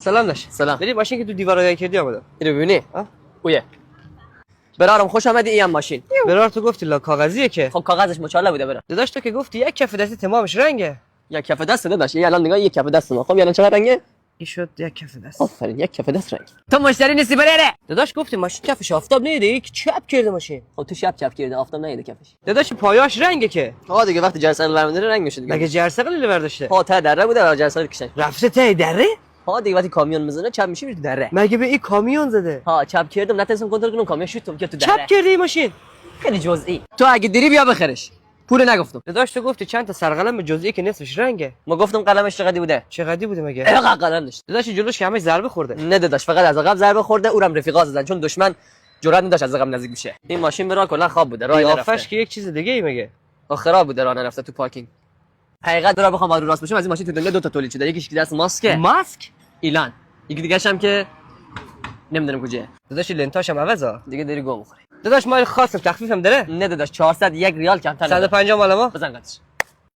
سلام داش. سلام. ببین ماشین که تو دیوارای کردی اومد. اینو ببینی؟ ها؟ اویه. برارم خوش آمدی این ماشین. برار تو گفتی لا کاغذیه که. خب کاغذش مچاله بوده برا. داداش تو که گفتی یک کف دستی تمامش رنگه. یک کف دست داداش. این الان نگاه یک کف دست ما. خب الان چقدر رنگه؟ این شد یک کف دست. آفرین یک کف دست رنگ. تو مشتری نیستی بره. داداش گفتی ماشین کفش آفتاب نیده که چپ کرده ماشین. خب تو شب چپ کرده آفتاب نیده کفش. داداش پایاش رنگه که. ها دیگه وقتی جرسن برمی‌داره رنگ میشه دیگه. مگه جرثقل برداشته؟ ها ته دره بوده جرسن کشن. رفته ته دره؟ ها دیگه وقتی کامیون میزنه چپ میشه تو دره. مگه به این کامیون زده؟ ها چپ کردم نتونستم کنترل کنم کامیون شوت که تو دره. چپ کرده این ماشین. خیلی جزئی. تو اگه دیری بیا بخرش. پول نگفتم. داداش تو گفتی چند تا سرقلم جزئی که نصفش رنگه. ما گفتم قلمش چقدر بوده. چقدی بوده مگه؟ اینقدر قلم داشت. داداش جلوش که همش ضربه خورده. نه داداش فقط از عقب ضربه خورده اونم رفیقا زدن چون دشمن جرئت نداشت از عقب نزدیک بشه. این ماشین برا کلا خواب بوده راه نرفته. قیافش که یک چیز دیگه ای مگه. خراب بوده راه نرفته تو پارکینگ. حقیقت برا بخوام رو راست بشم از این ماشین تو دنیا دو تا تولید شده یکیش که دست ماسکه ماسک؟ ایلان یکی دیگه هم که نمیدونم کجاست. داداش لنتاش هم عوضا. دیگه داری گم می‌خوری. داداش ما خاصم تخفیفم داره؟ نه داداش 401 ریال کمتر 150 مال ما. بزن قدش.